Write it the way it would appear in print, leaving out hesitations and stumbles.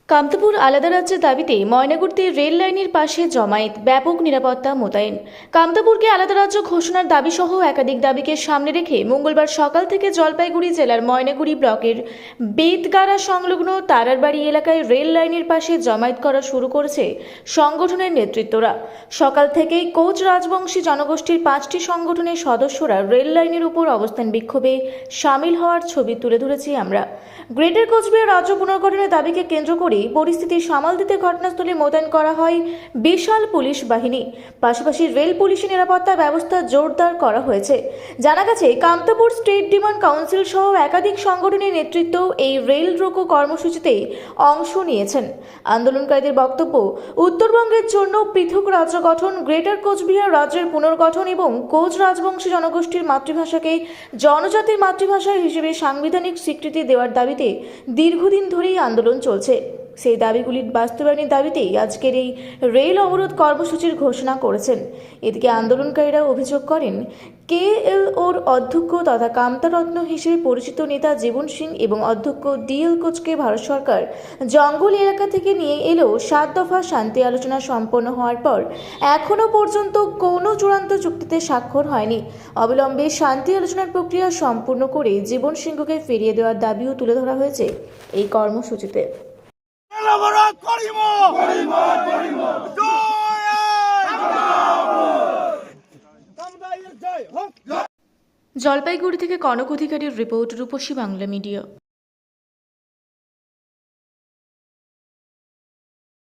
কামতাপুর আলাদা রাজ্যের দাবিতে ময়নাগুড়িতে রেল লাইনের পাশে জমায়েত, ব্যাপক নিরাপত্তা মোতায়েন। কামতাপুরকে আলাদা রাজ্য ঘোষণার দাবি সহ একাধিক দাবিকে সামনে রেখে মঙ্গলবার সকাল থেকে জলপাইগুড়ি জেলার ময়নাগুড়ি ব্লকের বেতগাড়া সংলগ্ন তারারবাড়ি এলাকায় রেল লাইনের পাশে জমায়েত করা শুরু করেছে সংগঠনের নেতৃত্বরা। সকাল থেকেই কোচ রাজবংশী জনগোষ্ঠীর 5টি সংগঠনের সদস্যরা রেল লাইনের উপর অবস্থান বিক্ষোভে সামিল হওয়ার ছবি তুলে ধরেছি আমরা। গ্রেটার কোচবিহার রাজ্য পুনর্গঠনের দাবিকে কেন্দ্র করে পরিস্থিতি সামাল দিতে ঘটনাস্থলে মোতায়েন করা হয় বিশাল পুলিশ বাহিনী। পাশাপাশি রেল পুলিশের নিরাপত্তা ব্যবস্থা জোরদার করা হয়েছে। জানা গেছে, কামতাপুর স্টেট ডিমান্ড কাউন্সিল সহ একাধিক সংগঠনের নেতৃত্ব এই রেল রোকো কর্মসূচিতে অংশ নিয়েছেন। আন্দোলনকারীদের বক্তব্য, উত্তরবঙ্গের জন্য পৃথক রাজ্য গঠন, গ্রেটার কোচবিহার রাজ্যের পুনর্গঠন এবং কোচ রাজবংশী জনগোষ্ঠীর মাতৃভাষাকে জনজাতির মাতৃভাষা হিসেবে সাংবিধানিক স্বীকৃতি দেওয়ার দাবিতে দীর্ঘদিন ধরেই আন্দোলন চলছে। সেই দাবিগুলির বাস্তবায়নের দাবিতেই আজকের এই রেল অবরোধ কর্মসূচির ঘোষণা করেছেন। এদিকে আন্দোলনকারীরা অভিযোগ করেন, কেএলওর অধ্যক্ষ তথা কামতারত্ন হিসেবে পরিচিত নেতা জীবন সিং এবং অধ্যক্ষ ডিএল কোচকে ভারত সরকার জঙ্গল এলাকা থেকে নিয়ে এলেও 7 দফা শান্তি আলোচনা সম্পন্ন হওয়ার পর এখনও পর্যন্ত কোনো চূড়ান্ত চুক্তিতে স্বাক্ষর হয়নি। অবিলম্বে শান্তি আলোচনার প্রক্রিয়া সম্পূর্ণ করে জীবন সিংহকে ফিরিয়ে দেওয়ার দাবিও তুলে ধরা হয়েছে এই কর্মসূচিতে। জলপাইগুড়ি থেকে কনক অধিকারীর রিপোর্ট, রূপসী বাংলা মিডিয়া।